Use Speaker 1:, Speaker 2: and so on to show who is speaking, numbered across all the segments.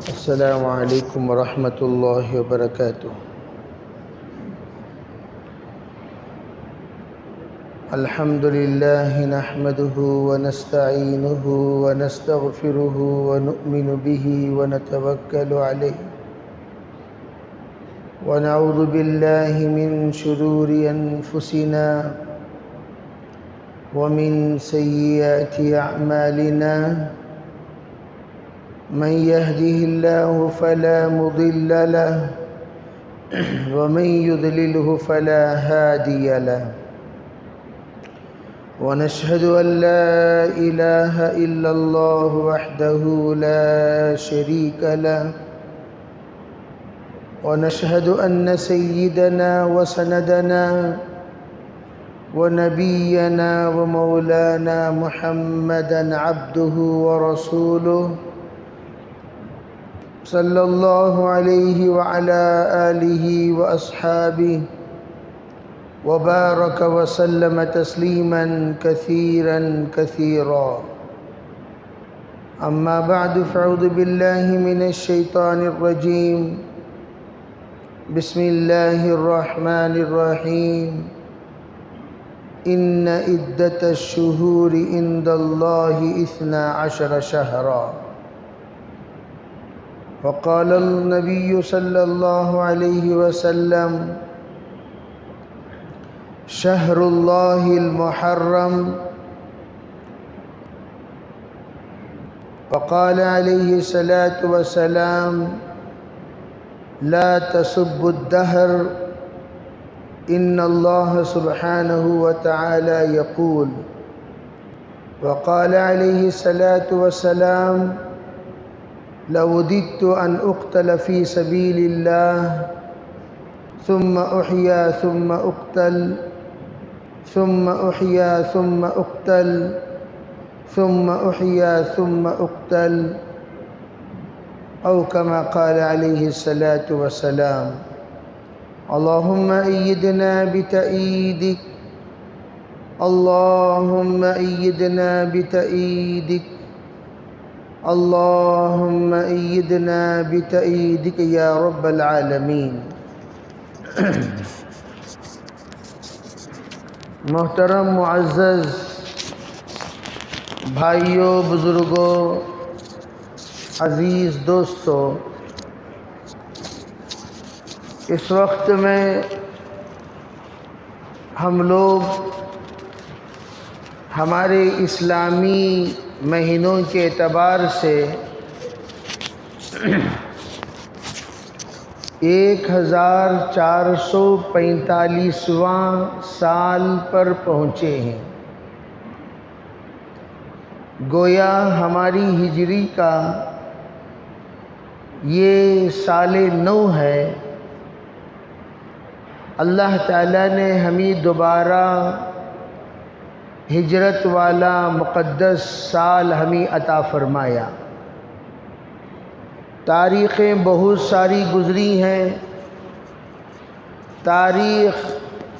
Speaker 1: السلام علیکم ورحمۃ اللہ وبرکاتہ۔ الحمد للہ نحمده ونستعینه ونستغفره ونؤمن به ونتوکل علیہ ونعوذ باللہ من شرور انفسنا ومن سیئات اعمالنا من يهده الله فلا مضل له ومن يضلله فلا هادي له ونشهد أن لا إله إلا الله وحده لا شريك له ونشهد أن سيدنا وسندنا ونبينا ومولانا محمدا عبده ورسوله صلی اللہ علیہ وعلى آلہ وأصحابہ وبارک وسلم تسلیما کثیرا کثیرا اما بعد فاعوذ باللہ من الشیطان الرجیم بسم اللہ الرحمن الرحیم ان عدۃ الشہور عند اللہ 12 شہرا وقال النبي صلى الله عليه وسلم شهر الله المحرم وقال عليه الصلاة والسلام لا تسبوا الدهر إن الله سبحانه وتعالى يقول وقال عليه الصلاة والسلام لوددت أن أقتل في سبيل الله ثم أحيا ثم أقتل ثم أحيا ثم أقتل ثم أحيا ثم أقتل أو كما قال عليه الصلاة والسلام اللهم أيدنا بتأييدك اللهم أيدنا بتأييدك اللهم أيدنا بتأييدك يا رب العالمين۔ محترم معزز بھائیوں، بزرگوں، عزیز دوستو، اس وقت میں ہم لوگ ہمارے اسلامی مہینوں کے اعتبار سے 1445واں سال پر پہنچے ہیں۔ گویا ہماری ہجری کا یہ سال 9 ہے۔ اللہ تعالیٰ نے ہمیں دوبارہ ہجرت والا مقدس سال ہمیں عطا فرمایا۔ تاریخیں بہت ساری گزری ہیں۔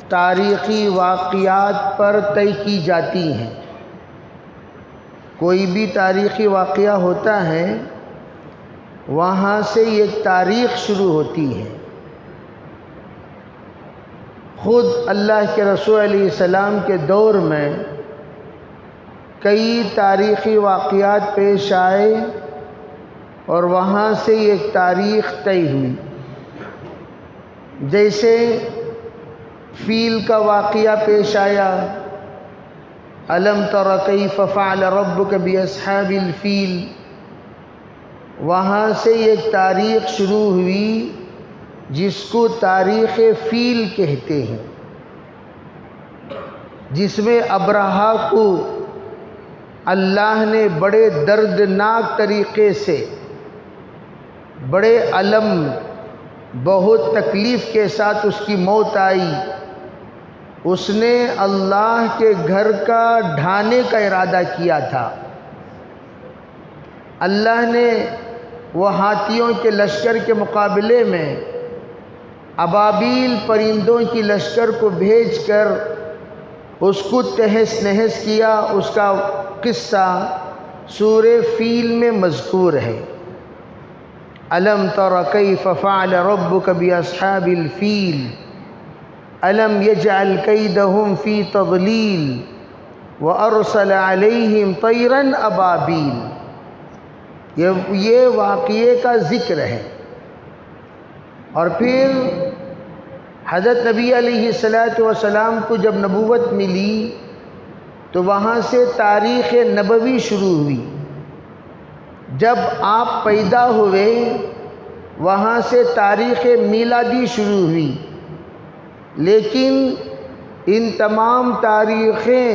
Speaker 1: تاریخی واقعات پر طے کی جاتی ہیں۔ کوئی بھی تاریخی واقعہ ہوتا ہے، وہاں سے ایک تاریخ شروع ہوتی ہے۔ خود اللہ کے رسول علیہ السلام کے دور میں کئی تاریخی واقعات پیش آئے اور وہاں سے ایک تاریخ طے ہوئی۔ جیسے فیل کا واقعہ پیش آیا، الم تر کیف فعل ربک باصحاب الفیل، وہاں سے ایک تاریخ شروع ہوئی جس کو تاریخ فیل کہتے ہیں، جس میں ابرہہ کو اللہ نے بڑے دردناک طریقے سے، بڑے الم، بہت تکلیف کے ساتھ اس کی موت آئی۔ اس نے اللہ کے گھر کا ڈھانے کا ارادہ کیا تھا۔ اللہ نے وہ ہاتھیوں کے لشکر کے مقابلے میں ابابیل پرندوں کی لشکر کو بھیج کر اس کو تہس نہس کیا۔ اس کا قصہ سورہ فیل میں مذکور ہے۔ الم تر کیف فعل ربک باصحاب الفیل الم یجعل کیدہم فی تضلیل وارسل علیہم طیرا ابابیل۔ یہ واقعے کا ذکر ہے۔ اور پھر حضرت نبی علیہ السلام کو جب نبوت ملی تو وہاں سے تاریخ نبوی شروع ہوئی۔ جب آپ پیدا ہوئے وہاں سے تاریخ میلادی شروع ہوئی، لیکن ان تمام تاریخیں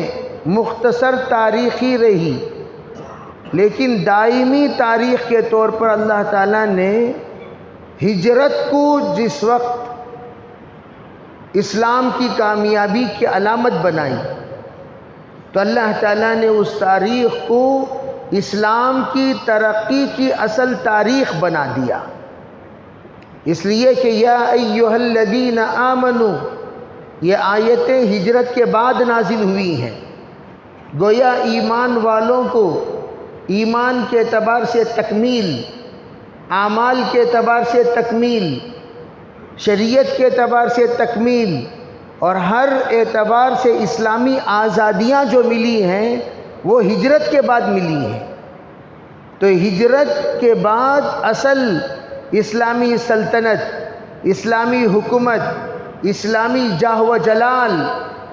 Speaker 1: مختصر تاریخی رہی، لیکن دائمی تاریخ کے طور پر اللہ تعالیٰ نے ہجرت کو جس وقت اسلام کی کامیابی کی علامت بنائی تو اللہ تعالیٰ نے اس تاریخ کو اسلام کی ترقی کی اصل تاریخ بنا دیا۔ اس لیے کہ یا ایھا الذین آمنوا، یہ آیتیں ہجرت کے بعد نازل ہوئی ہیں۔ گویا ایمان والوں کو ایمان کے اعتبار سے تکمیل، اعمال کے اعتبار سے تکمیل، شریعت کے اعتبار سے تکمیل اور ہر اعتبار سے اسلامی آزادیاں جو ملی ہیں وہ ہجرت کے بعد ملی ہیں۔ تو ہجرت کے بعد اصل اسلامی سلطنت، اسلامی حکومت، اسلامی جاہ و جلال،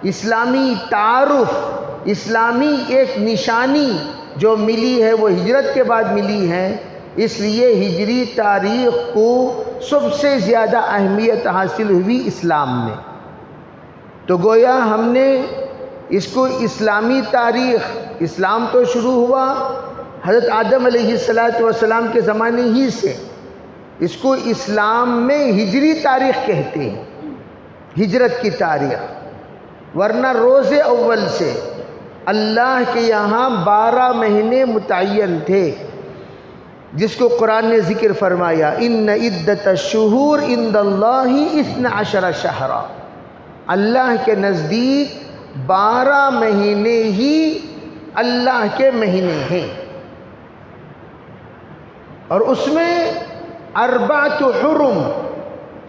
Speaker 1: اسلامی تعارف، اسلامی ایک نشانی جو ملی ہے وہ ہجرت کے بعد ملی ہے۔ اس لیے ہجری تاریخ کو سب سے زیادہ اہمیت حاصل ہوئی اسلام میں۔ تو گویا ہم نے اس کو اسلامی تاریخ، اسلام تو شروع ہوا حضرت آدم علیہ السلام کے زمانے ہی سے، اس کو اسلام میں ہجری تاریخ کہتے ہیں، ہجرت کی تاریخ۔ ورنہ روز اول سے اللہ کے یہاں 12 مہینے متعین تھے، جس کو قرآن نے ذکر فرمایا ان عدت الشہور عند اللہ 12 شہرا، اللہ کے نزدیک 12 مہینے ہی اللہ کے مہینے ہیں، اور اس میں 4 حرم،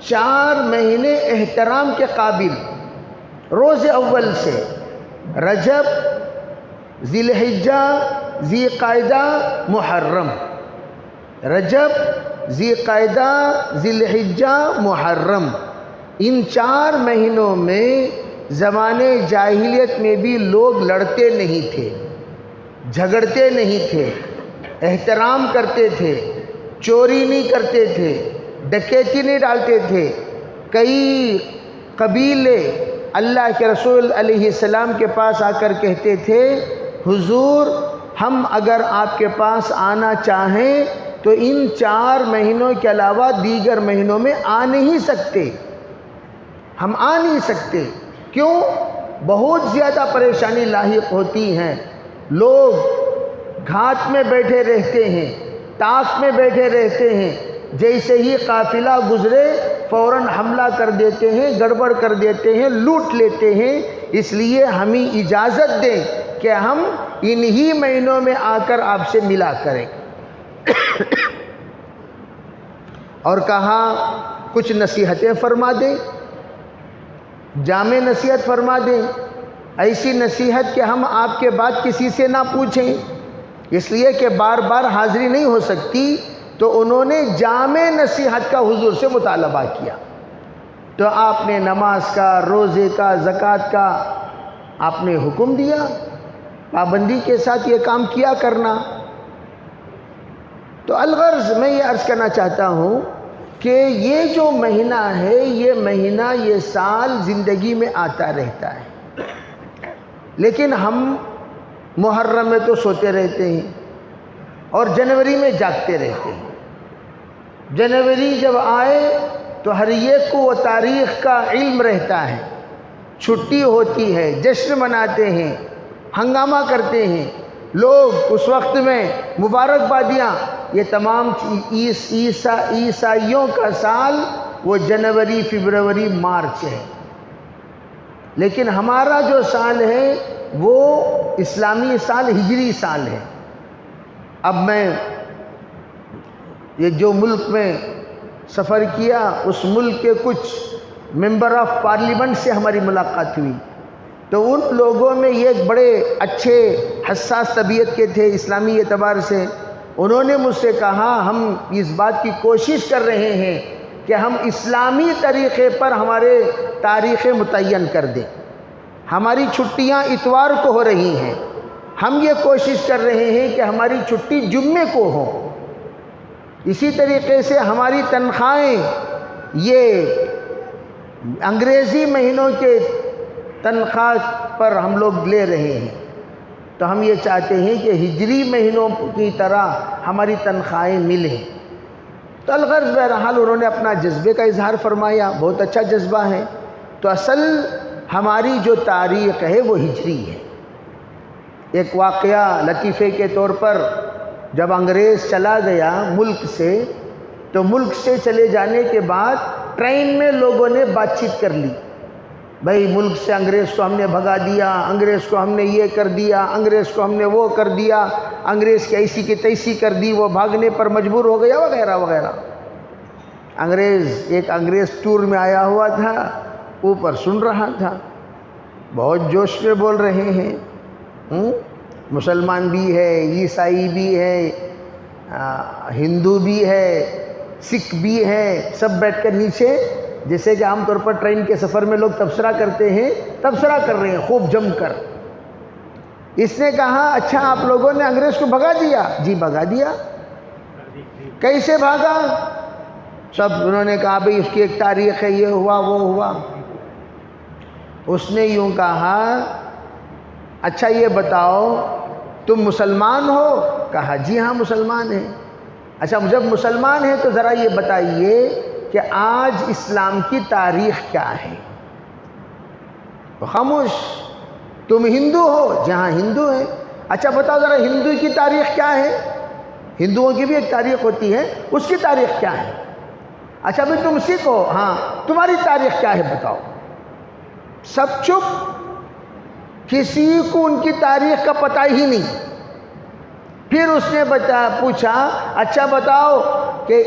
Speaker 1: 4 مہینے احترام کے قابل روز اول سے، رجب، ذی الحجہ، ذی قعدہ، محرم۔ رجب، ذی قعدہ، ذی الحجہ، محرم، ان 4 مہینوں میں زمانے جاہلیت میں بھی لوگ لڑتے نہیں تھے، جھگڑتے نہیں تھے، احترام کرتے تھے، چوری نہیں کرتے تھے، ڈکیتی نہیں ڈالتے تھے۔ کئی قبیلے اللہ کے رسول علیہ السلام کے پاس آ کر کہتے تھے حضور ہم اگر آپ کے پاس آنا چاہیں تو ان 4 مہینوں کے علاوہ دیگر مہینوں میں آ نہیں سکتے، ہم آ نہیں سکتے۔ کیوں؟ بہت زیادہ پریشانی لاحق ہوتی ہیں، لوگ گھاٹ میں بیٹھے رہتے ہیں، تاک میں بیٹھے رہتے ہیں، جیسے ہی قافلہ گزرے فوراً حملہ کر دیتے ہیں، گڑبڑ کر دیتے ہیں، لوٹ لیتے ہیں۔ اس لیے ہمیں اجازت دیں کہ ہم انہی مہینوں میں آ کر آپ سے ملا کریں۔ اور کہا کچھ نصیحتیں فرما دیں، جامع نصیحت فرما دیں، ایسی نصیحت کہ ہم آپ کے بعد کسی سے نہ پوچھیں، اس لیے کہ بار بار حاضری نہیں ہو سکتی، تو انہوں نے جامع نصیحت کا حضور سے مطالبہ کیا۔ تو آپ نے نماز کا، روزے کا، زکوٰۃ کا آپ نے حکم دیا، پابندی کے ساتھ یہ کام کیا کرنا۔ تو الغرض میں یہ عرض کرنا چاہتا ہوں کہ یہ جو مہینہ ہے، یہ مہینہ، یہ سال زندگی میں آتا رہتا ہے، لیکن ہم محرم میں تو سوتے رہتے ہیں اور جنوری میں جاگتے رہتے ہیں۔ جنوری جب آئے تو ہر ایک کو وہ تاریخ کا علم رہتا ہے، چھٹی ہوتی ہے، جشن مناتے ہیں، ہنگامہ کرتے ہیں لوگ۔ اس وقت میں مبارکبادیاں، یہ تمام عیسائیوں کا سال وہ جنوری، فروری، مارچ ہے، لیکن ہمارا جو سال ہے وہ اسلامی سال، ہجری سال ہے۔ اب میں یہ جو ملک میں سفر کیا اس ملک کے کچھ ممبر آف پارلیمنٹ سے ہماری ملاقات ہوئی، تو ان لوگوں میں یہ ایک بڑے اچھے حساس طبیعت کے تھے اسلامی اعتبار سے. انہوں نے مجھ سے کہا ہم اس بات کی کوشش کر رہے ہیں کہ ہم اسلامی طریقے پر ہمارے تاریخیں متعین کر دیں. ہماری چھٹیاں اتوار کو ہو رہی ہیں، ہم یہ کوشش کر رہے ہیں کہ ہماری چھٹی جمعے کو ہو. اسی طریقے سے ہماری تنخواہیں یہ انگریزی مہینوں کے تنخواہ پر ہم لوگ لے رہے ہیں، تو ہم یہ چاہتے ہیں کہ ہجری مہینوں کی طرح ہماری تنخواہیں ملیں. تو الغرض بہرحال انہوں نے اپنا جذبے کا اظہار فرمایا، بہت اچھا جذبہ ہے. تو اصل ہماری جو تاریخ ہے وہ ہجری ہے. ایک واقعہ لطیفے کے طور پر، جب انگریز چلا گیا ملک سے، تو ملک سے چلے جانے کے بعد ٹرین میں لوگوں نے بات چیت کر لی، بھائی ملک سے انگریز کو ہم نے بھگا دیا، انگریز کو ہم نے یہ کر دیا، انگریز کو ہم نے وہ کر دیا، انگریز کی ایسی کی تیسی کر دی، وہ بھاگنے پر مجبور ہو گیا وغیرہ وغیرہ. ایک انگریز ٹور میں آیا ہوا تھا، اوپر سن رہا تھا، بہت جوش میں بول رہے ہیں. مسلمان بھی ہے، عیسائی بھی ہے، ہندو بھی ہے، سکھ بھی ہے، سب بیٹھ کر نیچے، جیسے کہ عام طور پر ٹرین کے سفر میں لوگ تبصرہ کرتے ہیں، تبصرہ کر رہے ہیں خوب جم کر. اس نے کہا اچھا آپ لوگوں نے انگریز کو بھگا دیا؟ جی بھگا دیا. کیسے بھاگا؟ سب انہوں نے کہا بھئی اس کی ایک تاریخ ہے، یہ ہوا وہ ہوا. اس نے یوں کہا اچھا یہ بتاؤ تم مسلمان ہو؟ کہا جی ہاں مسلمان ہیں. اچھا جب مسلمان ہیں تو ذرا یہ بتائیے کہ آج اسلام کی تاریخ کیا ہے؟ خاموش. تم ہندو ہو؟ جی ہاں ہندو ہیں. اچھا بتاؤ ذرا ہندو کی تاریخ کیا ہے؟ ہندوؤں کی بھی ایک تاریخ ہوتی ہے، اس کی تاریخ کیا ہے؟ اچھا بھئی تم سکھ ہو؟ ہاں. تمہاری تاریخ کیا ہے بتاؤ؟ سب چپ، کسی کو ان کی تاریخ کا پتہ ہی نہیں. پھر اس نے پوچھا اچھا بتاؤ کہ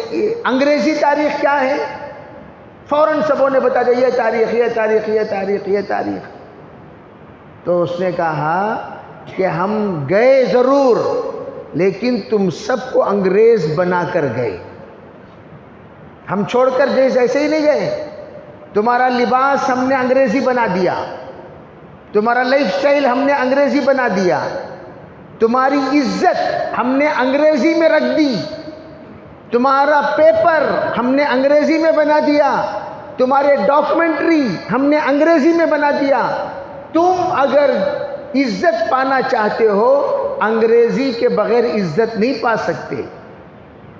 Speaker 1: انگریزی تاریخ کیا ہے؟ فوراً سبوں نے بتا دیا یہ تاریخ یہ تاریخ یہ تاریخ یہ تاریخ. تو اس نے کہا کہ ہم گئے ضرور لیکن تم سب کو انگریز بنا کر گئے. ہم چھوڑ کر ایسے ہی نہیں گئے. تمہارا لباس ہم نے انگریزی بنا دیا، تمہارا لائف سٹائل ہم نے انگریزی بنا دیا، تمہاری عزت ہم نے انگریزی میں رکھ دی، تمہارا پیپر ہم نے انگریزی میں بنا دیا، تمہارے ڈاکومنٹری ہم نے انگریزی میں بنا دیا. تم اگر عزت پانا چاہتے ہو انگریزی کے بغیر عزت نہیں پا سکتے.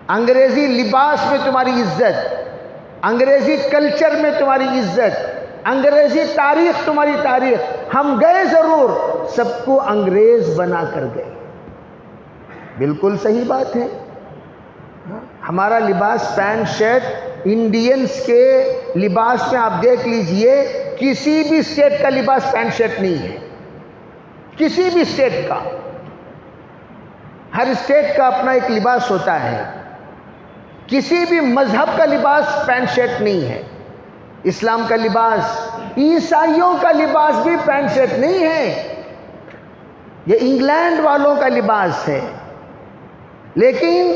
Speaker 1: انگریزی لباس میں تمہاری عزت، انگریزی کلچر میں تمہاری عزت، انگریزی تاریخ تمہاری تاریخ. ہم گئے ضرور، سب کو انگریز بنا کر گئے. بالکل صحیح بات ہے. ہمارا لباس پینٹ شرٹ انڈینز کے لباس میں آپ دیکھ لیجئے کسی بھی اسٹیٹ کا لباس پینٹ شرٹ نہیں ہے، کسی بھی اسٹیٹ کا. ہر اسٹیٹ کا اپنا ایک لباس ہوتا ہے. کسی بھی مذہب کا لباس پینٹ شرٹ نہیں ہے. اسلام کا لباس، عیسائیوں کا لباس بھی پینٹ شرٹ نہیں ہے، یہ انگلینڈ والوں کا لباس ہے. لیکن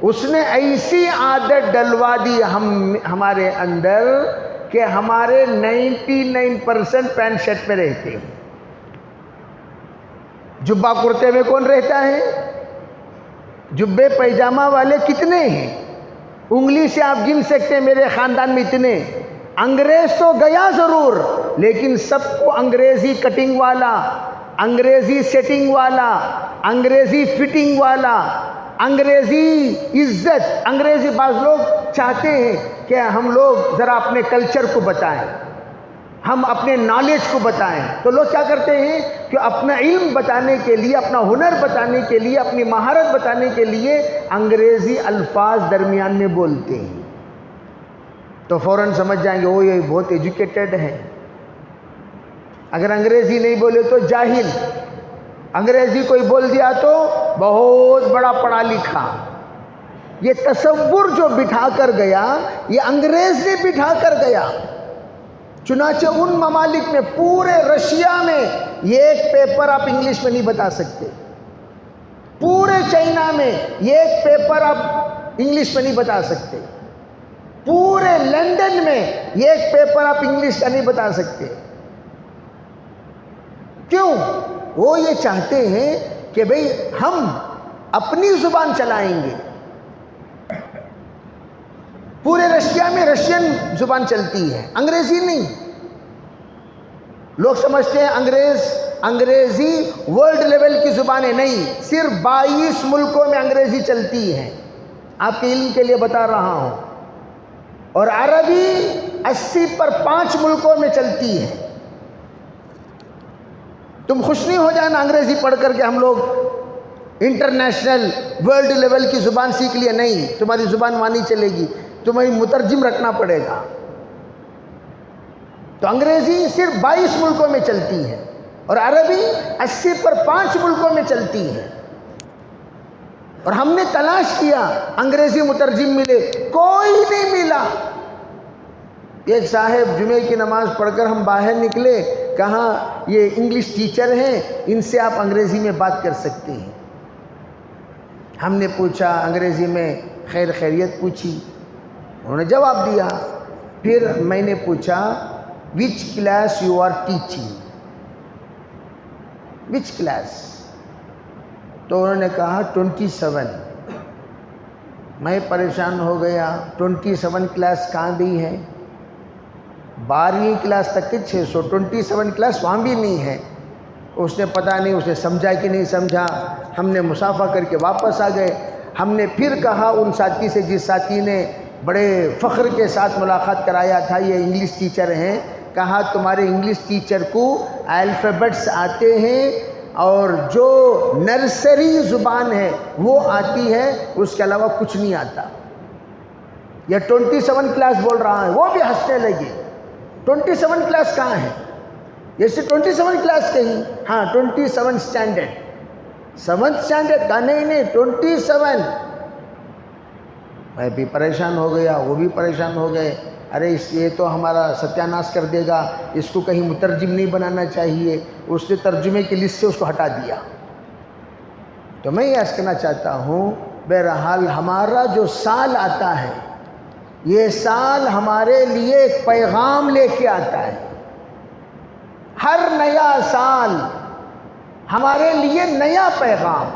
Speaker 1: اس نے ایسی عادت ڈلوا دی ہمارے اندر کہ ہمارے 99% پینٹ شرٹ میں رہتے ہیں. جبہ کرتے میں کون رہتا ہے؟ جبے پیجامہ والے کتنے ہیں؟ انگلی سے آپ گن سکتے ہیں میرے خاندان میں اتنے. انگریز تو گیا ضرور لیکن سب کو انگریزی کٹنگ والا، انگریزی سیٹنگ والا، انگریزی فٹنگ والا، انگریزی عزت. انگریزی بعض لوگ چاہتے ہیں کہ ہم لوگ ذرا اپنے کلچر کو بتائیں، ہم اپنے نالج کو بتائیں. تو لوگ کیا کرتے ہیں کہ اپنا علم بتانے کے لیے، اپنا ہنر بتانے کے لیے، اپنی مہارت بتانے کے لیے انگریزی الفاظ درمیان میں بولتے ہیں. تو فوراً سمجھ جائیں گے وہ یہ بہت ایجوکیٹڈ ہے. اگر انگریزی نہیں بولے تو جاہل. انگریزی کوئی بول دیا تو بہت بڑا پڑھا لکھا. یہ تصور جو بٹھا کر گیا یہ انگریز نے بٹھا کر گیا. چنانچہ ان ممالک میں پورے رشیا میں یہ ایک پیپر آپ انگلش میں نہیں بتا سکتے. پورے چائنا میں یہ ایک پیپر آپ انگلش میں نہیں بتا سکتے. پورے لندن میں یہ ایک پیپر آپ انگلش کا نہیں بتا سکتے. کیوں؟ وہ یہ چاہتے ہیں کہ بھئی ہم اپنی زبان چلائیں گے. پورے رشیا میں رشین زبان چلتی ہے، انگریزی نہیں. لوگ سمجھتے ہیں انگریزی ورلڈ لیول کی زبانیں نہیں، صرف 22 ملکوں میں انگریزی چلتی ہے. آپ کے علم کے لیے بتا رہا ہوں. اور عربی 80 پر 5 ملکوں میں چلتی ہے. تم خوش نہیں ہو جانا انگریزی پڑھ کر کے ہم لوگ انٹرنیشنل ورلڈ لیول کی زبان سیکھ لیا. نہیں، تمہاری زبان وہاں نہیں چلے گی، تمہیں مترجم رکھنا پڑے گا. تو انگریزی صرف 22 ملکوں میں چلتی ہے اور عربی 80 پر 5 ملکوں میں چلتی ہے. اور ہم نے تلاش کیا انگریزی مترجم ملے، کوئی نہیں ملا. ایک صاحب جمعے کی نماز پڑھ کر ہم باہر نکلے، کہاں یہ انگلش ٹیچر ہیں، ان سے آپ انگریزی میں بات کر سکتے ہیں. ہم نے پوچھا انگریزی میں خیریت پوچھی، انہوں نے جواب دیا. پھر میں نے پوچھا which class you are teaching, which class? تو انہوں نے کہا 27. میں پریشان ہو گیا، 27 کلاس کہاں بھی ہے؟ 12ویں کلاس تک کے 600، 27 کلاس وہاں بھی نہیں ہے. اس نے پتہ نہیں اسے سمجھا کہ نہیں سمجھا. ہم نے مصافحہ کر کے واپس آ گئے. ہم نے پھر کہا ان ساتھی سے جس ساتھی نے بڑے فخر کے ساتھ ملاقات کرایا تھا، یہ انگلش ٹیچر ہیں، کہا تمہارے انگلش ٹیچر کو الفابیٹس آتے ہیں اور جو نرسری زبان ہے وہ آتی ہے، اس کے علاوہ کچھ نہیں آتا. یہ 27 کلاس بول رہا ہے. وہ بھی ہنسنے لگے. 27 کلاس کہاں ہے؟ جیسے 27 کلاس کہیں، ہاں 27 اسٹینڈرڈ، 7th اسٹینڈرڈ کا نہیں 27. میں بھی پریشان ہو گیا، وہ بھی پریشان ہو گئے. ارے یہ تو ہمارا ستیاناش کر دے گا، اس کو کہیں مترجم نہیں بنانا چاہیے. اس نے ترجمے کی لسٹ سے اس کو ہٹا دیا. تو میں یہ عرض کرنا چاہتا ہوں، بہرحال ہمارا جو سال آتا ہے یہ سال ہمارے لیے ایک پیغام لے کے آتا ہے. ہر نیا سال ہمارے لیے نیا پیغام.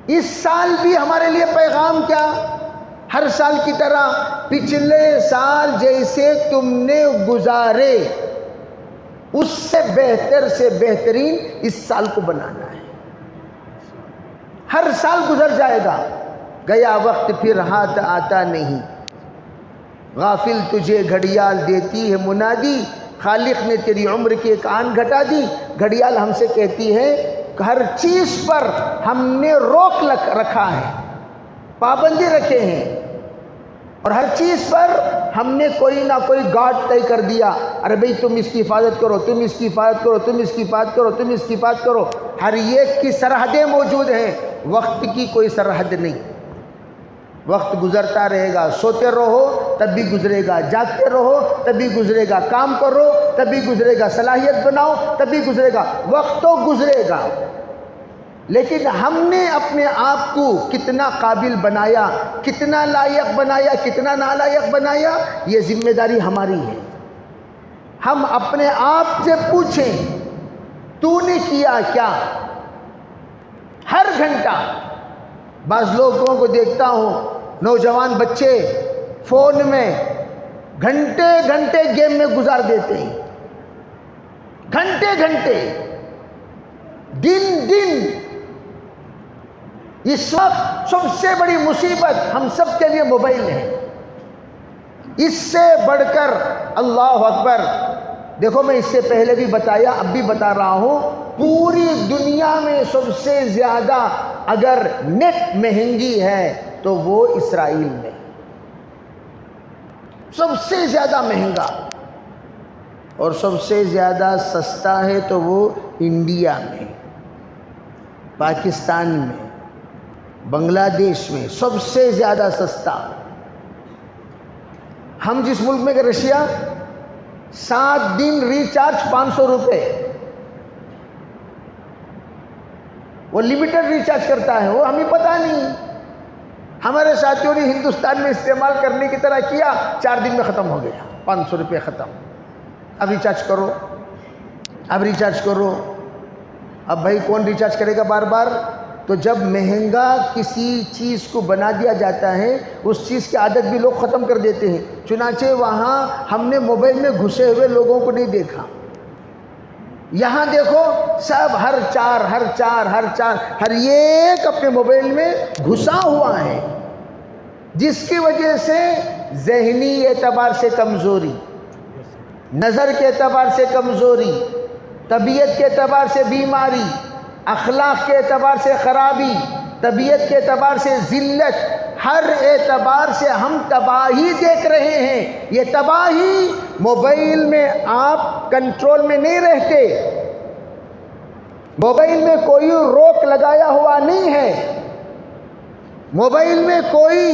Speaker 1: اس سال بھی ہمارے لیے پیغام کیا؟ ہر سال کی طرح پچھلے سال جیسے تم نے گزارے اس سے بہتر سے بہترین اس سال کو بنانا ہے. ہر سال گزر جائے گا، گیا وقت پھر ہاتھ آتا نہیں. غافل تجھے گھڑیال دیتی ہے منادی، خالق نے تیری عمر کی ایک آن گھٹا دی. گھڑیال ہم سے کہتی ہے ہر چیز پر ہم نے روک رکھا ہے، پابندی رکھے ہیں، اور ہر چیز پر ہم نے کوئی نہ کوئی گارڈ طے کر دیا. ارے بھئی تم اس کی حفاظت کرو، تم اس کی حفاظت کرو، تم اس کی حفاظت کرو، تم اس کی حفاظت کرو. ہر ایک کی سرحدیں موجود ہیں. وقت کی کوئی سرحد نہیں. وقت گزرتا رہے گا. سوتے رہو تب بھی گزرے گا، جاگتے رہو تب بھی گزرے گا، کام کرو تب بھی گزرے گا، صلاحیت بناؤ تب بھی گزرے گا. وقت تو گزرے گا، لیکن ہم نے اپنے آپ کو کتنا قابل بنایا، کتنا لائق بنایا، کتنا نالائق بنایا، یہ ذمہ داری ہماری ہے. ہم اپنے آپ سے پوچھیں تو نے کیا کیا؟ ہر گھنٹہ بعض لوگوں کو دیکھتا ہوں، نوجوان بچے فون میں گھنٹے گھنٹے گیم میں گزار دیتے ہیں، گھنٹے گھنٹے، دن دن. اس وقت سب سے بڑی مصیبت ہم سب کے لیے موبائل ہے. اس سے بڑھ کر اللہ اکبر. دیکھو میں اس سے پہلے بھی بتایا، اب بھی بتا رہا ہوں، پوری دنیا میں سب سے زیادہ اگر نیٹ مہنگی ہے تو وہ اسرائیل میں سب سے زیادہ مہنگا، اور سب سے زیادہ سستا ہے تو وہ انڈیا میں. پاکستان میں، بنگلہ دیش میں سب سے زیادہ سستا. ہم جس ملک میں کہ رشیا 7 دن ریچارج 500 روپے، وہ لمیٹڈ ریچارج کرتا ہے. وہ ہمیں پتہ نہیں. ہمارے ساتھیوں نے ہندوستان میں استعمال کرنے کی طرح کیا، 4 دن میں ختم ہو گیا، 500 روپے ختم. اب ریچارج کرو، اب ریچارج کرو. اب بھائی کون ریچارج کرے گا بار بار؟ تو جب مہنگا کسی چیز کو بنا دیا جاتا ہے، اس چیز کی عادت بھی لوگ ختم کر دیتے ہیں. چنانچہ وہاں ہم نے موبائل میں گھسے ہوئے لوگوں کو نہیں دیکھا. یہاں دیکھو سب ہر ایک اپنے موبائل میں گھسا ہوا ہے، جس کی وجہ سے ذہنی اعتبار سے کمزوری، نظر کے اعتبار سے کمزوری، طبیعت کے اعتبار سے بیماری، اخلاق کے اعتبار سے خرابی، طبیعت کے اعتبار سے ذلت، ہر اعتبار سے ہم تباہی دیکھ رہے ہیں. یہ تباہی موبائل میں آپ کنٹرول میں نہیں رہتے. موبائل میں کوئی روک لگایا ہوا نہیں ہے، موبائل میں کوئی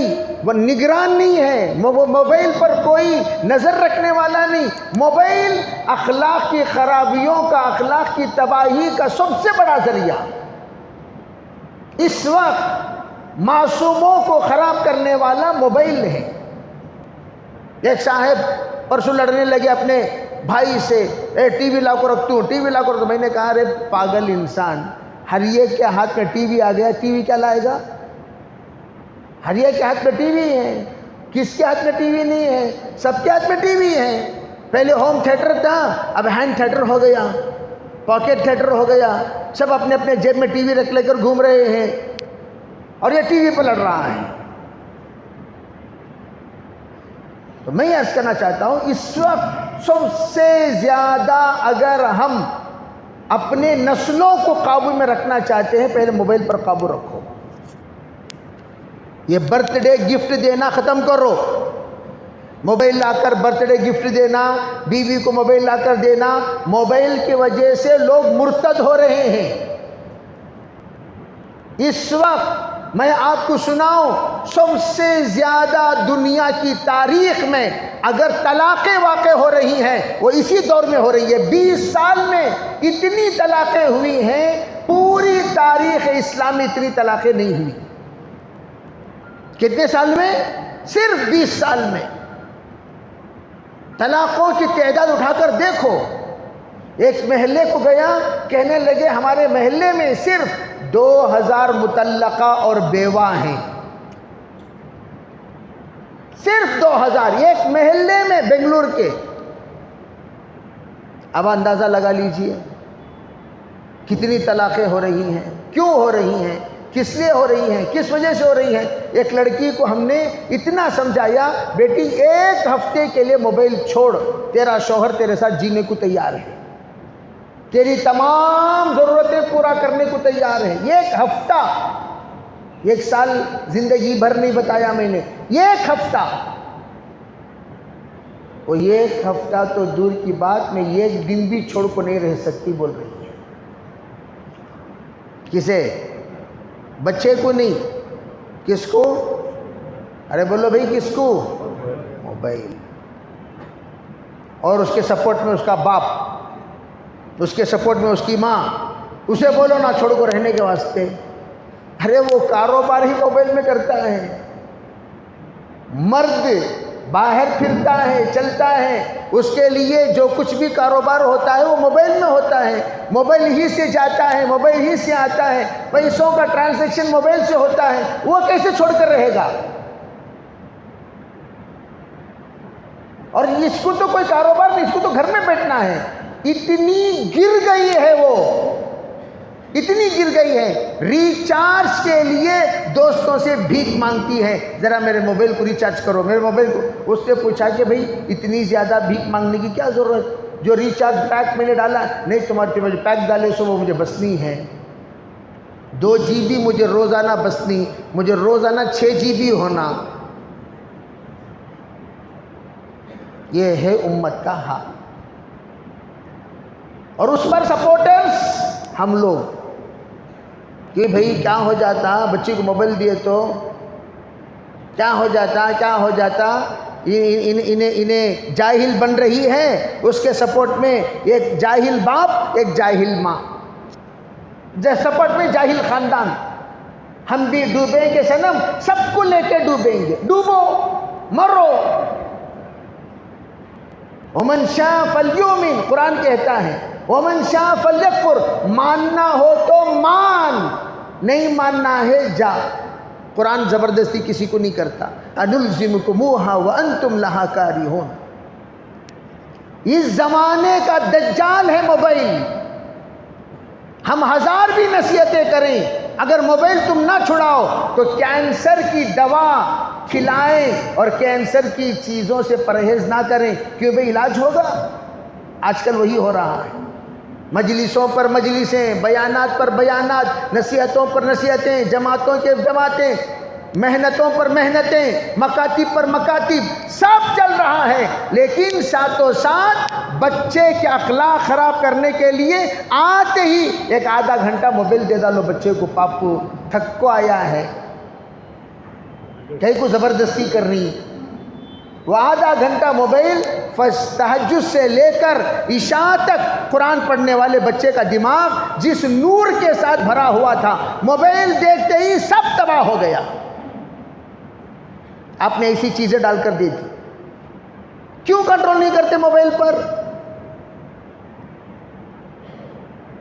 Speaker 1: نگران نہیں ہے، موبائل پر کوئی نظر رکھنے والا نہیں. موبائل اخلاق کی خرابیوں کا، اخلاق کی تباہی کا سب سے بڑا ذریعہ. اس وقت معصوموں کو خراب کرنے والا موبائل ہے. ایک صاحب پرسوں لڑنے لگے اپنے بھائی سے، ٹی وی لا کو رکھتا ہوں، ٹی وی لا کو رکھتا ہوں. میں نے کہا ارے پاگل انسان، ہر ایک کے ہاتھ میں ٹی وی آ گیا، ٹی وی کیا لائے گا؟ ہر ایک کے ہاتھ میں ٹی وی ہے. کس کے ہاتھ میں ٹی وی نہیں ہے؟ سب کے ہاتھ میں ٹی وی ہے. پہلے ہوم تھیٹر تھا، اب ہینڈ تھیٹر ہو گیا، پاکٹ تھیٹر ہو گیا. سب اپنے اپنے جیب میں ٹی وی رکھ لے کر گھوم رہے ہیں اور یہ ٹی وی پہ لڑ رہا ہے. تو میں یہ عرض کرنا چاہتا ہوں، اس وقت سب سے زیادہ اگر ہم اپنے نسلوں کو قابو میں رکھنا چاہتے ہیں، پہلے موبائل پر قابو رکھو. یہ برتھ ڈے گفٹ دینا ختم کرو. موبائل لا کر برتھ ڈے گفٹ دینا، بیوی کو موبائل لا کر دینا، موبائل کی وجہ سے لوگ مرتد ہو رہے ہیں. اس وقت میں آپ کو سناؤں، سب سے زیادہ دنیا کی تاریخ میں اگر طلاقیں واقع ہو رہی ہیں وہ اسی دور میں ہو رہی ہے. 20 سال میں اتنی طلاقیں ہوئی ہیں، پوری تاریخ اسلامی اتنی طلاقیں نہیں ہوئی. کتنے سال میں؟ صرف 20 سال میں. طلاقوں کی تعداد اٹھا کر دیکھو. ایک محلے کو گیا، کہنے لگے ہمارے محلے میں صرف 2000 مطلقہ اور بیوہ ہیں. صرف 2000 ایک محلے میں، بنگلور کے. اب اندازہ لگا لیجئے کتنی طلاقیں ہو رہی ہیں، کیوں ہو رہی ہیں، کس لیے ہو رہی ہیں، کس وجہ سے ہو رہی ہیں. ایک لڑکی کو ہم نے اتنا سمجھایا، بیٹی 1 ہفتے کے لیے موبائل چھوڑ، تیرا شوہر تیرے ساتھ جینے کو تیار ہے، تیری تمام ضرورتیں پورا کرنے کو تیار ہے. 1 ہفتہ، 1 سال زندگی بھر نہیں بتایا میں نے، 1 ہفتہ. وہ 1 ہفتہ تو دور کی بات، میں 1 دن بھی چھوڑ کو نہیں رہ سکتی بول رہی ہے. کسے؟ بچے کو نہیں، کس کو؟ ارے بولو بھائی کس کو؟ موبائل. اور اس کے سپورٹ میں اس کا باپ، اس کے سپورٹ میں اس کی ماں. اسے بولو نہ چھوڑ کو رہنے کے واسطے. ارے وہ کاروبار ہی موبائل میں کرتا ہے. مرد باہر پھرتا ہے، چلتا ہے، اس کے لیے جو کچھ بھی کاروبار ہوتا ہے وہ موبائل میں ہوتا ہے. موبائل ہی سے جاتا ہے، موبائل ہی سے آتا ہے، پیسوں کا ٹرانزیکشن موبائل سے ہوتا ہے. وہ کیسے چھوڑ کر رہے گا؟ اور اس کو تو کوئی کاروبار نہیں، اس کو تو گھر میں بیٹھنا ہے. اتنی گر گئی ہے، وہ اتنی گر گئی ہے، ریچارج کے لیے دوستوں سے بھیک مانگتی ہے، ذرا میرے موبائل کو ریچارج کرو، میرے موبائل کو. اس سے پوچھا کہ بھئی اتنی زیادہ بھیک مانگنے کی کیا ضرورت؟ جو ریچارج پیک میں نے ڈالا، نہیں تمہارے جو پیک ڈالے سو وہ مجھے بسنی ہے. 2 GB مجھے روزانہ بسنی، مجھے روزانہ 6 GB ہونا. یہ ہے امت کا حال. اور اس پر سپورٹرز ہم لوگ. کہ بھئی کیا ہو جاتا بچی کو موبائل دیے تو کیا ہو جاتا انہیں جاہل بن رہی ہے، اس کے سپورٹ میں ایک جاہل باپ ایک جاہل ماں، سپورٹ میں جاہل خاندان. ہم بھی ڈوبیں گے صنم، سب کو لے کے ڈوبیں گے. ڈوبو مرو. ومن شاء فلیؤمن، قرآن کہتا ہے ومن شاء فلیکفر، ماننا ہو تو مان، نہیں ماننا ہے جا. قرآن زبردستی کسی کو نہیں کرتا. انلزمکموہا وانتم لہا کارہون. اس زمانے کا دجال ہے موبائل. ہم ہزار بھی نصیحتیں کریں، اگر موبائل تم نہ چھڑاؤ تو کینسر کی دوا کھلائیں اور کینسر کی چیزوں سے پرہیز نہ کریں، کیوں بھئی علاج ہوگا. آج کل وہی ہو رہا ہے. مجلسوں پر مجلسیں، بیانات پر بیانات، نصیحتوں پر نصیحتیں، جماعتوں کے جماعتیں، محنتوں پر محنتیں، مکاتب پر مکاتب، سب چل رہا ہے. لیکن ساتھوں ساتھ بچے کے اخلاق خراب کرنے کے لیے آتے ہی ایک آدھا گھنٹہ موبائل دے ڈالو بچے کو. پاپو تھک کو آیا ہے، کہیں کو زبردستی کر رہی. وہ آدھا گھنٹہ موبائل، تہجد سے لے کر عشاء تک قرآن پڑھنے والے بچے کا دماغ جس نور کے ساتھ بھرا ہوا تھا، موبائل دیکھتے ہی سب تباہ ہو گیا. آپ نے ایسی چیزیں ڈال کر دے دی. کیوں کنٹرول نہیں کرتے موبائل پر؟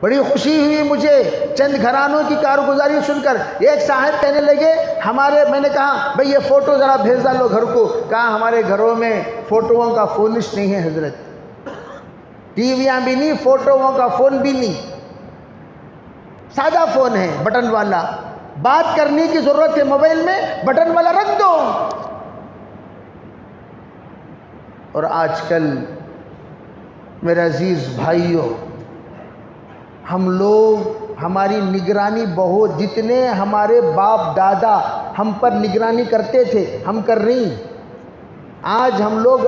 Speaker 1: بڑی خوشی ہوئی مجھے چند گھرانوں کی کارگزاری سن کر. ایک صاحب کہنے لگے میں نے کہا بھئی یہ فوٹو ذرا بھیج ڈالو گھر کو. کہا ہمارے گھروں میں فوٹوؤں کا فونش نہیں ہے حضرت، ٹی ویاں بھی نہیں، فوٹوؤں کا فون بھی نہیں، سادہ فون ہے بٹن والا. بات کرنے کی ضرورت ہے موبائل میں، بٹن والا رکھ دو. اور آج کل میرے عزیز بھائیوں، ہم لوگ، ہماری نگرانی بہت، جتنے ہمارے باپ دادا ہم پر نگرانی کرتے تھے ہم کر رہی. آج ہم لوگ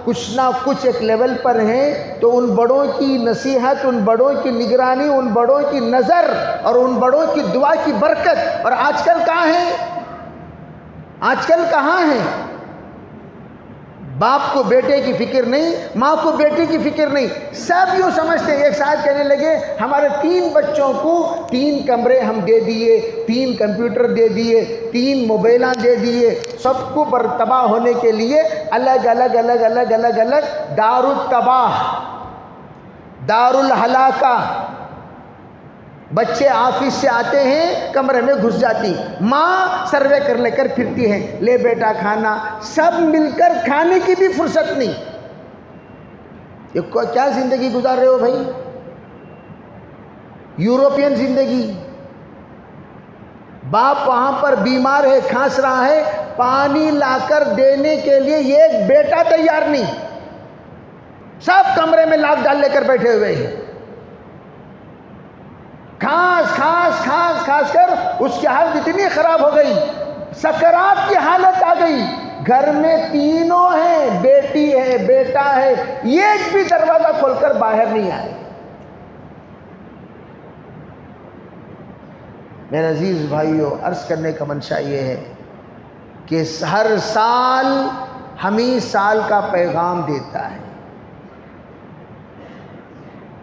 Speaker 1: کچھ نہ کچھ ایک لیول پر ہیں تو ان بڑوں کی نصیحت، ان بڑوں کی نگرانی، ان بڑوں کی نظر اور ان بڑوں کی دعا کی برکت. اور آج کل کہاں ہیں؟ آج کل کہاں ہیں؟ باپ کو بیٹے کی فکر نہیں، ماں کو بیٹے کی فکر نہیں. سب یوں سمجھتے ہیں. ایک صاحب کہنے لگے ہمارے 3 بچوں کو 3 کمرے ہم دے دیے، 3 کمپیوٹر دے دیے، 3 موبائلاں دے دیے، سب کو تباہ ہونے کے لیے الگ الگ الگ الگ الگ الگ دار التباہ، دار الہلاکہ. بچے آفس سے آتے ہیں، کمرے میں گھس جاتی، ماں سروے کر لے کر پھرتی ہے، لے بیٹا کھانا. سب مل کر کھانے کی بھی فرصت نہیں. یہ کیا زندگی گزار رہے ہو بھائی؟ یورپین زندگی. باپ وہاں پر بیمار ہے، کھانس رہا ہے، پانی لا کر دینے کے لیے ایک بیٹا تیار نہیں. سب کمرے میں لاک ڈال لے کر بیٹھے ہوئے ہیں. کھانس کر اس کی حالت اتنی خراب ہو گئی، سکرات کی حالت آ گئی. گھر میں 3 ہیں، بیٹی ہے بیٹا ہے، ایک بھی دروازہ کھول کر باہر نہیں آئے. میرے عزیز بھائیوں، عرض کرنے کا منشا یہ ہے کہ ہر سال ہمیں سال کا پیغام دیتا ہے.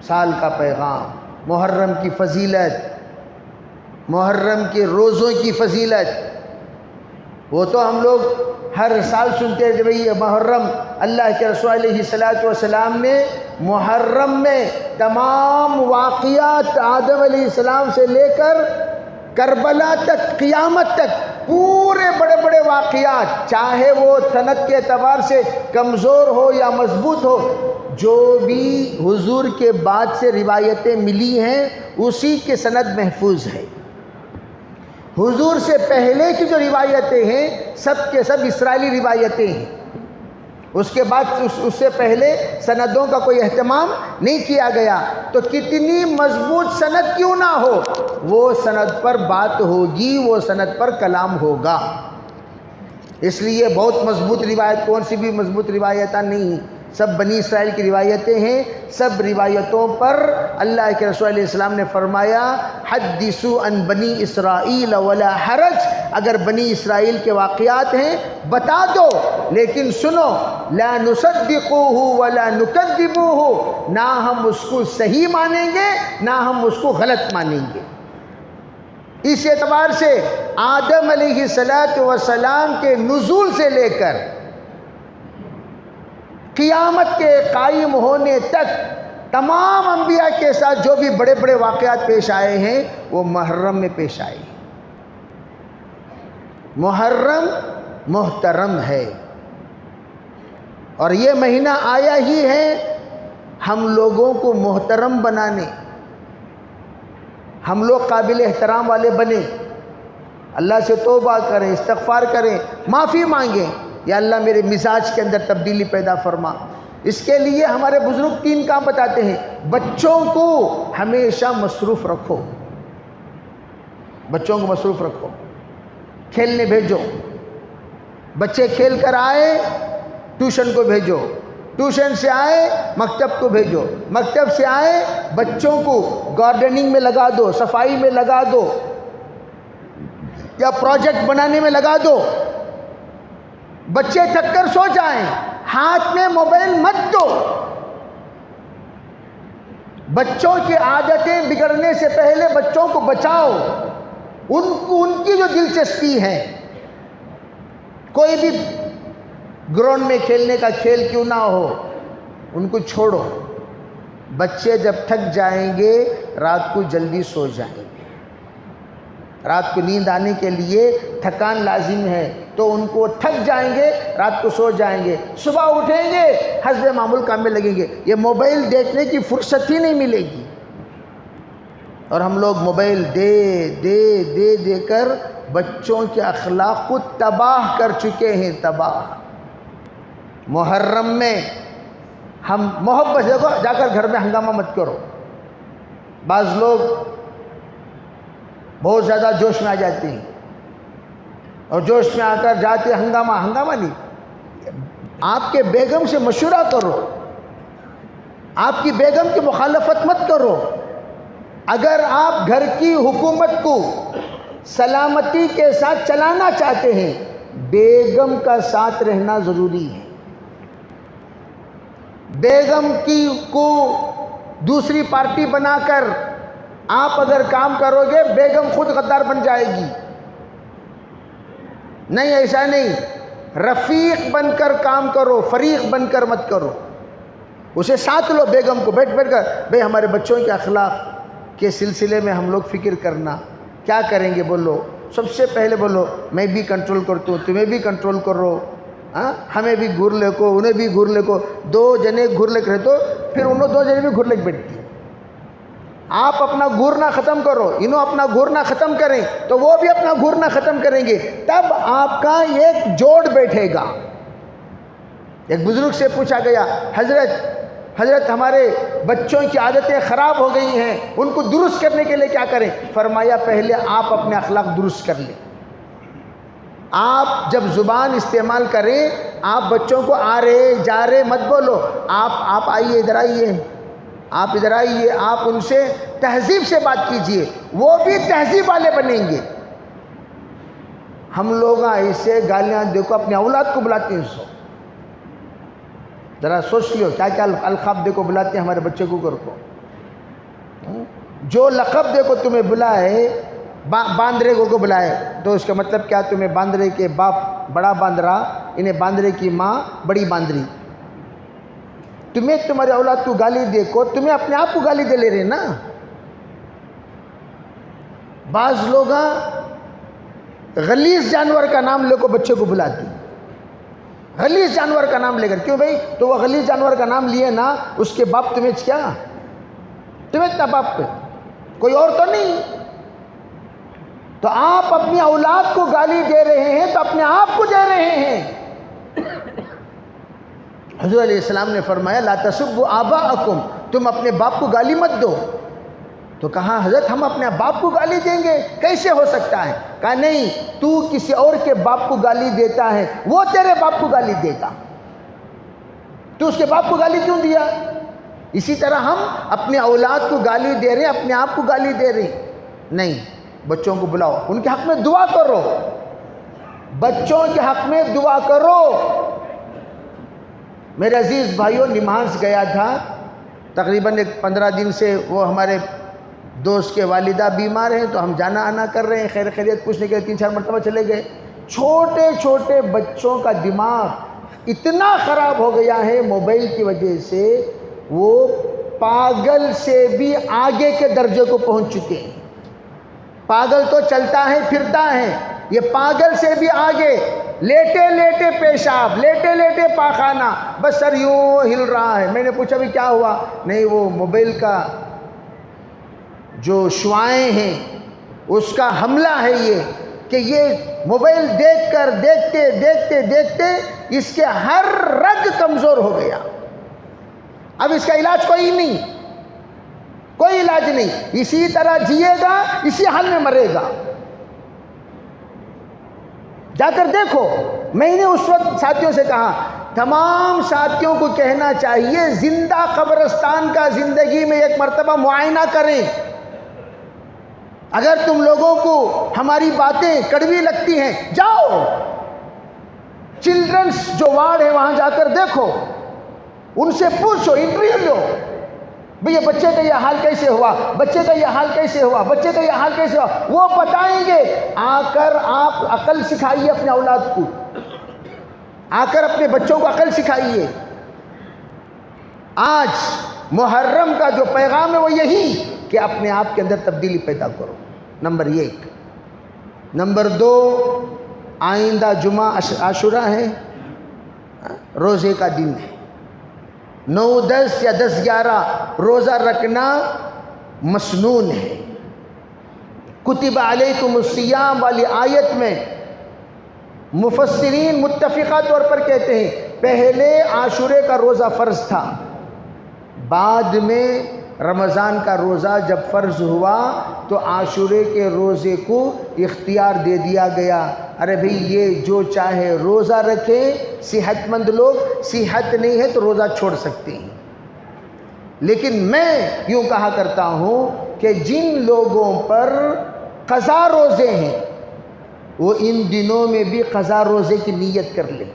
Speaker 1: سال کا پیغام، محرم کی فضیلت، محرم کے روزوں کی فضیلت. وہ تو ہم لوگ ہر سال سنتے ہیں کہ بھئی یہ محرم، اللہ کے رسول علیہ السلام نے محرم میں تمام واقعات آدم علیہ السلام سے لے کر کربلا تک، قیامت تک، پورے بڑے بڑے واقعات، چاہے وہ سند کے اعتبار سے کمزور ہو یا مضبوط ہو، جو بھی حضور کے بعد سے روایتیں ملی ہیں اسی کے سند محفوظ ہے. حضور سے پہلے کی جو روایتیں ہیں سب کے سب اسرائیلی روایتیں ہیں. اس کے بعد اس سے پہلے سندوں کا کوئی اہتمام نہیں کیا گیا. تو کتنی مضبوط سند کیوں نہ ہو، وہ سند پر بات ہوگی، وہ سند پر کلام ہوگا. اس لیے بہت مضبوط روایت، کون سی بھی مضبوط روایتیں نہیں، سب بنی اسرائیل کی روایتیں ہیں. سب روایتوں پر اللہ کے رسول علیہ السلام نے فرمایا حدثوا عن بنی اسرائیل ولا حرج. اگر بنی اسرائیل کے واقعات ہیں بتا دو، لیکن سنو لا نصدقوہ ولا نکذبوہ، نہ ہم اس کو صحیح مانیں گے نہ ہم اس کو غلط مانیں گے. اس اعتبار سے آدم علیہ السلام کے نزول سے لے کر قیامت کے قائم ہونے تک تمام انبیاء کے ساتھ جو بھی بڑے بڑے واقعات پیش آئے ہیں وہ محرم میں پیش آئے. محرم محترم ہے، اور یہ مہینہ آیا ہی ہے ہم لوگوں کو محترم بنانے. ہم لوگ قابل احترام والے بنیں، اللہ سے توبہ کریں، استغفار کریں، معافی مانگیں، یا اللہ میرے مزاج کے اندر تبدیلی پیدا فرما. اس کے لیے ہمارے بزرگ 3 کام بتاتے ہیں. بچوں کو ہمیشہ مصروف رکھو، بچوں کو مصروف رکھو، کھیلنے بھیجو. بچے کھیل کر آئے ٹیوشن کو بھیجو، ٹیوشن سے آئے مکتب کو بھیجو، مکتب سے آئے بچوں کو گارڈننگ میں لگا دو، صفائی میں لگا دو، یا پروجیکٹ بنانے میں لگا دو. بچے تھک کر سو جائیں، ہاتھ میں موبائل مت دو. بچوں کی عادتیں بگڑنے سے پہلے بچوں کو بچاؤ. ان کی جو دلچسپی ہے، کوئی بھی گراؤنڈ میں کھیلنے کا کھیل کیوں نہ ہو، ان کو چھوڑو. بچے جب تھک جائیں گے رات کو جلدی سو جائیں گے. رات کو نیند آنے کے لیے تھکان لازم ہے، تو ان کو تھک جائیں گے رات کو سو جائیں گے، صبح اٹھیں گے حسب معمول کام میں لگیں گے. یہ موبائل دیکھنے کی فرصت ہی نہیں ملے گی. اور ہم لوگ موبائل دے دے دے دے کر بچوں کے اخلاق کو تباہ کر چکے ہیں، تباہ. محرم میں ہم محبت سے جا کر گھر میں ہنگامہ مت کرو. بعض لوگ بہت زیادہ جوش میں آ جاتے ہیں، اور جوش میں آ کر جاتے ہنگامہ نہیں. آپ کے بیگم سے مشورہ کرو، آپ کی بیگم کی مخالفت مت کرو. اگر آپ گھر کی حکومت کو سلامتی کے ساتھ چلانا چاہتے ہیں، بیگم کا ساتھ رہنا ضروری ہے. بیگم کو دوسری پارٹی بنا کر آپ اگر کام کرو گے بیگم خود غدار بن جائے گی. نہیں، ایسا نہیں. رفیق بن کر کام کرو، فریق بن کر مت کرو. اسے ساتھ لو، بیگم کو بیٹھ کر بھئی ہمارے بچوں کے اخلاق کے سلسلے میں ہم لوگ فکر کرنا. کیا کریں گے بولو؟ سب سے پہلے بولو میں بھی کنٹرول کرتا ہوں، تمہیں بھی کنٹرول کرو، ہمیں بھی گھر لے کو، انہیں بھی گھر لے کو. 2 جنے گھر لے کے رہتے، پھر انہوں 2 جنے بھی گھر لے کے بیٹھتی. آپ اپنا گھورنا ختم کرو، انہوں اپنا گھورنا ختم کریں تو وہ بھی اپنا گھورنا ختم کریں گے، تب آپ کا ایک جوڑ بیٹھے گا. ایک بزرگ سے پوچھا گیا حضرت ہمارے بچوں کی عادتیں خراب ہو گئی ہیں، ان کو درست کرنے کے لیے کیا کریں؟ فرمایا پہلے آپ اپنے اخلاق درست کر لیں. آپ جب زبان استعمال کریں آپ بچوں کو آ رہے جا رہے مت بولو. آپ آئیے، ادھر آئیے، آپ ادھر آئیے. آپ ان سے تہذیب سے بات کیجئے، وہ بھی تہذیب والے بنیں گے. ہم لوگ ایسے گالیاں دیکھو اپنے اولاد کو بلاتے ہیں. ذرا سوچ لیو کیا کیا القاب دیکھو بلاتے ہیں ہمارے بچے کو. جو لقب دیکھو تمہیں بلائے، باندرے کو بلائے تو اس کا مطلب کیا؟ تمہیں باندرے کے باپ بڑا باندرا، انہیں باندرے کی ماں بڑی باندری. تمہیں تمہارے اولاد کو گالی دیکھو، تمہیں اپنے آپ کو گالی دے لے رہے نا. بعض لوگ غلیظ جانور کا نام لے کو بچے کو بلاتے ہیں. غلیظ جانور کا نام لے کر، کیوں بھائی؟ تو وہ غلیظ جانور کا نام لیے نا، اس کے باپ تمہیں کیا؟ تمہیں اتنا باپ پہ کوئی اور تو نہیں. تو آپ اپنی اولاد کو گالی دے رہے ہیں تو اپنے آپ کو دے رہے ہیں. حضور علیہ السلام نے فرمایا لا تسبوا آباءکم، تم اپنے باپ کو گالی مت دو. تو کہا حضرت ہم اپنے باپ کو گالی دیں گے، کیسے ہو سکتا ہے؟ کہا نہیں، تو کسی اور کے باپ کو گالی دیتا ہے، وہ تیرے باپ کو گالی دے گا. تو اس کے باپ کو گالی کیوں دیا؟ اسی طرح ہم اپنے اولاد کو گالی دے رہے ہیں، اپنے آپ کو گالی دے رہے ہیں۔ نہیں، بچوں کو بلاؤ، ان کے حق میں دعا کرو، بچوں کے حق میں دعا کرو۔ میرے عزیز بھائیوں، نماز گیا تھا، تقریباً 15 دن سے وہ ہمارے دوست کے والدہ بیمار ہیں، تو ہم جانا آنا کر رہے ہیں، خیر خیریت پوچھنے کے 3-4 مرتبہ چلے گئے۔ چھوٹے چھوٹے بچوں کا دماغ اتنا خراب ہو گیا ہے موبائل کی وجہ سے، وہ پاگل سے بھی آگے کے درجے کو پہنچ چکے ہیں۔ پاگل تو چلتا ہے پھرتا ہے، یہ پاگل سے بھی آگے، لیٹے لیٹے پیشاب، لیٹے لیٹے پاخانہ، بس سر یوں ہل رہا ہے۔ میں نے پوچھا بھی کیا ہوا؟ نہیں، وہ موبائل کا جو شعاعیں ہیں اس کا حملہ ہے یہ، کہ یہ موبائل دیکھ کر دیکھتے دیکھتے دیکھتے اس کے ہر رگ کمزور ہو گیا۔ اب اس کا علاج کوئی نہیں، کوئی علاج نہیں، اسی طرح جیے گا، اسی حال میں مرے گا۔ جا کر دیکھو۔ میں نے اس وقت ساتھیوں سے کہا، تمام ساتھیوں کو کہنا چاہیے زندہ قبرستان کا زندگی میں ایک مرتبہ معائنہ کریں۔ اگر تم لوگوں کو ہماری باتیں کڑوی لگتی ہیں، جاؤ چلڈرنس جو وارڈ ہے وہاں جا کر دیکھو، ان سے پوچھو، انٹرویو لو، بھئی یہ بچے کا یہ حال کیسے ہوا، بچے کا یہ حال کیسے ہوا، بچے کا یہ حال کیسے ہوا، وہ بتائیں گے۔ آ کر آپ عقل سکھائیے اپنے اولاد کو، آ کر اپنے بچوں کو عقل سکھائیے۔ آج محرم کا جو پیغام ہے وہ یہی کہ اپنے آپ کے اندر تبدیلی پیدا کرو، نمبر 1۔ نمبر 2، آئندہ جمعہ عاشورہ ہے، روزے کا دن ہے۔ 9، 10 یا 10، 11 روزہ رکھنا مسنون ہے۔ کتب علیکم الصیام والی آیت میں مفسرین متفقہ طور پر کہتے ہیں پہلے عاشورے کا روزہ فرض تھا، بعد میں رمضان کا روزہ جب فرض ہوا تو عاشورے کے روزے کو اختیار دے دیا گیا۔ ارے بھئی یہ جو چاہے روزہ رکھے، صحت مند لوگ، صحت نہیں ہے تو روزہ چھوڑ سکتے ہیں۔ لیکن میں یوں کہا کرتا ہوں کہ جن لوگوں پر قضا روزے ہیں وہ ان دنوں میں بھی قضا روزے کی نیت کر لیں۔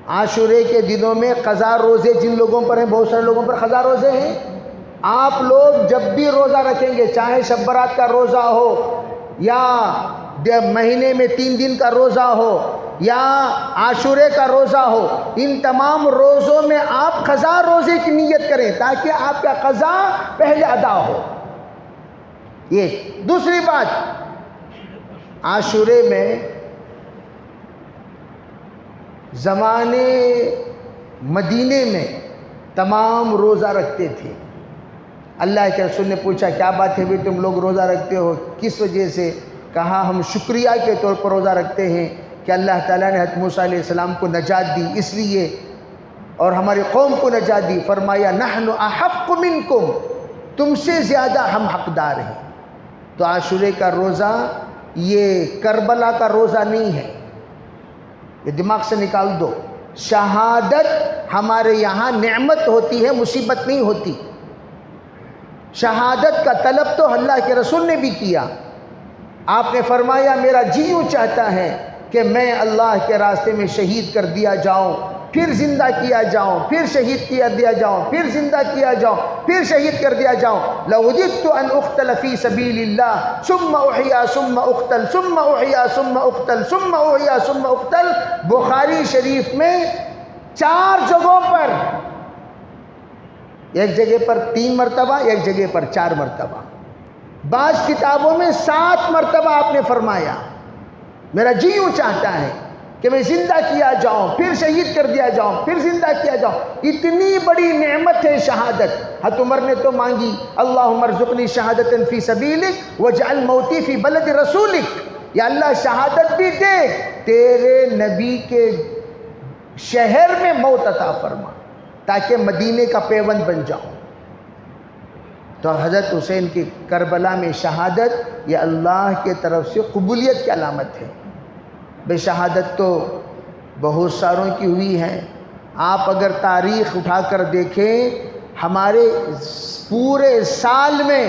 Speaker 1: عاشورے کے دنوں میں قضا روزے جن لوگوں پر ہیں، بہت سارے لوگوں پر قضا روزے ہیں، آپ لوگ جب بھی روزہ رکھیں گے، چاہے شب برات کا روزہ ہو یا مہینے میں 3 دن کا روزہ ہو یا عاشورے کا روزہ ہو، ان تمام روزوں میں آپ قضا روزے کی نیت کریں تاکہ آپ کا قضا پہلے ادا ہو۔ یہ دوسری بات، عاشورے میں زمانے مدینے میں تمام روزہ رکھتے تھے۔ اللہ کے رسول نے پوچھا کیا بات ہے بھی تم لوگ روزہ رکھتے ہو، کس وجہ سے؟ کہا ہم شکریہ کے طور پر روزہ رکھتے ہیں کہ اللہ تعالیٰ نے حضرت موسیٰ علیہ السلام کو نجات دی اس لیے، اور ہماری قوم کو نجات دی۔ فرمایا نحن احق منکم، تم سے زیادہ ہم حقدار ہیں۔ تو عاشورے کا روزہ یہ کربلا کا روزہ نہیں ہے، یہ دماغ سے نکال دو۔ شہادت ہمارے یہاں نعمت ہوتی ہے، مصیبت نہیں ہوتی۔ شہادت کا طلب تو اللہ کے رسول نے بھی کیا۔ آپ نے فرمایا میرا جی یوں چاہتا ہے کہ میں اللہ کے راستے میں شہید کر دیا جاؤں، پھر زندہ کیا جاؤں، پھر شہید کیا دیا جاؤں، پھر زندہ کیا جاؤں، پھر شہید کر دیا جاؤں۔ لَوَدِدتُّ أَنْ أُقْتَلَ فِي سَبِيلِ اللَّهِ ثُمَّ أُحْيَا ثُمَّ أُقْتَلْ ثُمَّ أُحْيَا ثُمَّ أُقْتَلْ ثُمَّ أُحْيَا ثُمَّ أُقْتَلْ۔ بخاری شریف میں 4 جگہوں پر، ایک جگہ پر 3 مرتبہ، ایک جگہ پر 4 مرتبہ، بعض کتابوں میں 7 مرتبہ آپ نے فرمایا میرا جی یوں چاہتا ہے کہ میں زندہ کیا جاؤں، پھر شہید کر دیا جاؤں، پھر زندہ کیا جاؤں۔ اتنی بڑی نعمت ہے شہادت۔ حضرت عمر نے تو مانگی اللہم ارزقنی شہادتا فی سبیلک واجعل موتی فی بلد رسولک، یا اللہ شہادت بھی دے، تیرے نبی کے شہر میں موت عطا فرما تاکہ مدینے کا پیوند بن جاؤں۔ تو حضرت حسین کی کربلا میں شہادت یہ اللہ کے طرف سے قبولیت کی علامت ہے۔ بے شہادت تو بہت ساروں کی ہوئی ہے، آپ اگر تاریخ اٹھا کر دیکھیں، ہمارے پورے سال میں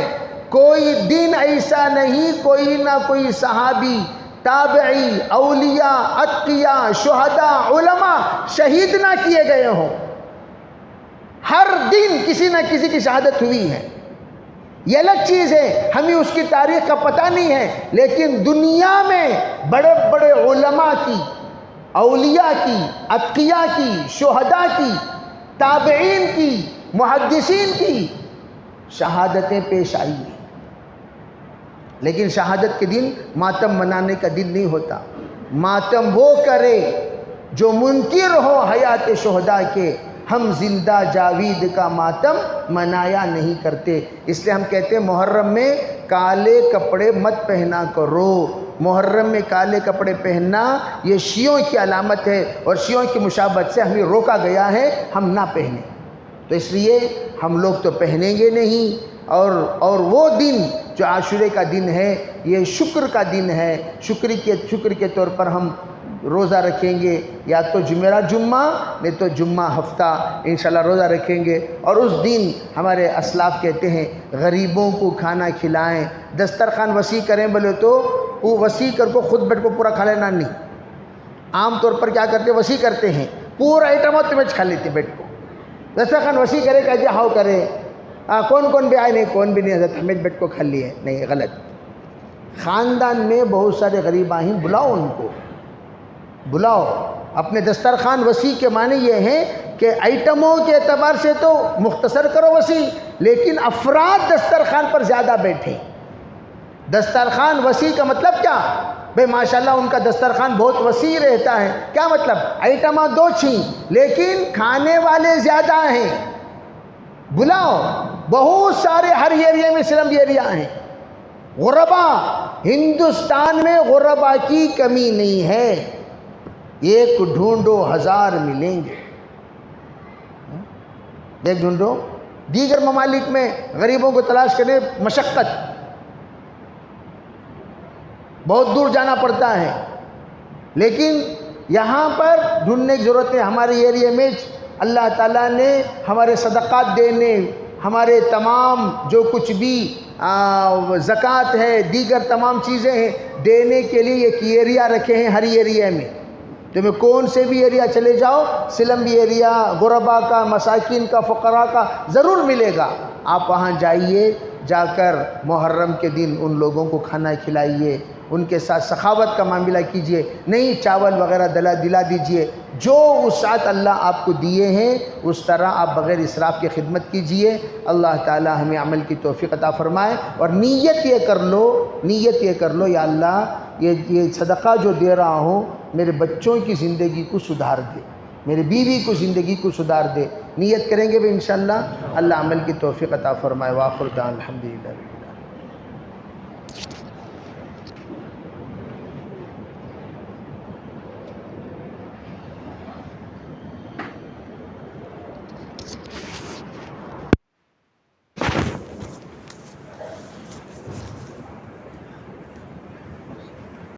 Speaker 1: کوئی دن ایسا نہیں کوئی نہ کوئی صحابی، تابعی، اولیاء، اتقیاء، شہداء، علماء شہید نہ کیے گئے ہوں۔ ہر دن کسی نہ کسی کی شہادت ہوئی ہے۔ یہ الگ چیز ہے، ہمیں اس کی تاریخ کا پتہ نہیں ہے، لیکن دنیا میں بڑے بڑے علماء کی، اولیاء کی، اتقیاء کی، شہداء کی، تابعین کی، محدثین کی شہادتیں پیش آئی ہیں۔ لیکن شہادت کے دن ماتم منانے کا دن نہیں ہوتا۔ ماتم وہ کرے جو منکر ہو حیات شہداء کے، ہم زندہ جاوید کا ماتم منایا نہیں کرتے۔ اس لیے ہم کہتے ہیں محرم میں کالے کپڑے مت پہنا کرو۔ محرم میں کالے کپڑے پہننا یہ شیعوں کی علامت ہے، اور شیعوں کی مشابہت سے ہمیں روکا گیا ہے ہم نہ پہنیں۔ تو اس لیے ہم لوگ تو پہنیں گے نہیں۔ اور وہ دن جو عاشورے کا دن ہے، یہ شکر کا دن ہے۔ شکر کے طور پر ہم روزہ رکھیں گے، یا تو جمعرات جمعہ نہیں تو جمعہ ہفتہ انشاءاللہ روزہ رکھیں گے۔ اور اس دن ہمارے اسلاف کہتے ہیں غریبوں کو کھانا کھلائیں، دسترخوان وسیع کریں، بولے تو وہ وسیع کر کو خود بیٹھ کو پورا کھا لینا نہیں۔ عام طور پر کیا کرتے ہیں، وسیع کرتے ہیں، پورا آئٹم ہوتے میں کھا لیتے بیٹھ کو۔ دسترخوان وسیع کرے کہ جی ہاؤ کرے، کون بھی آئے، نہیں کون بھی نہیں، حضرت حمید بیٹھ کو کھا لیے، نہیں، غلط۔ خاندان میں بہت سارے غریب آئیں، بلاؤ ان کو، بلاؤ۔ اپنے دسترخوان وسیع کے معنی یہ ہیں کہ آئٹموں کے اعتبار سے تو مختصر کرو وسیع، لیکن افراد دسترخوان پر زیادہ بیٹھیں۔ دسترخوان وسیع کا مطلب کیا؟ بھئی ماشاءاللہ ان کا دسترخوان بہت وسیع رہتا ہے، کیا مطلب؟ آئٹماں دو چھیں لیکن کھانے والے زیادہ ہیں۔ بلاؤ، بہت سارے ہر ایریا میں سلم ایریا ہیں۔ غربا، ہندوستان میں غربا کی کمی نہیں ہے، ایک ڈھونڈو ہزار ملیں گے، ایک ڈھونڈو۔ دیگر ممالک میں غریبوں کو تلاش کرنے مشقت، بہت دور جانا پڑتا ہے، لیکن یہاں پر ڈھونڈنے کی ضرورت ہے۔ ہمارے ایریا میں اللہ تعالیٰ نے ہمارے صدقات دینے، ہمارے تمام جو کچھ بھی زکوٰۃ ہے، دیگر تمام چیزیں ہیں دینے کے لیے ایک ایریا رکھے ہیں۔ ہر ایریا میں تمہیں کون سے بھی ایریا چلے جاؤ، سلم بھی ایریا غربا کا، مساکین کا، فقراء کا ضرور ملے گا۔ آپ وہاں جائیے، جا کر محرم کے دن ان لوگوں کو کھانا کھلائیے، ان کے ساتھ سخاوت کا معاملہ کیجئے، نہیں چاول وغیرہ دلا دیجئے، جو وسعت اللہ آپ کو دیے ہیں اس طرح آپ بغیر اسراف کی خدمت کیجئے۔ اللہ تعالی ہمیں عمل کی توفیق عطا فرمائے، اور نیت یہ کر لو یا اللہ یہ صدقہ جو دے رہا ہوں میرے بچوں کی زندگی کو سدھار دے، میری بیوی کو زندگی کو سدھار دے۔ نیت کریں گے بھی انشاءاللہ اللہ عمل کی توفیق عطا فرمائے۔ وآخر دعوانا الحمدللہ۔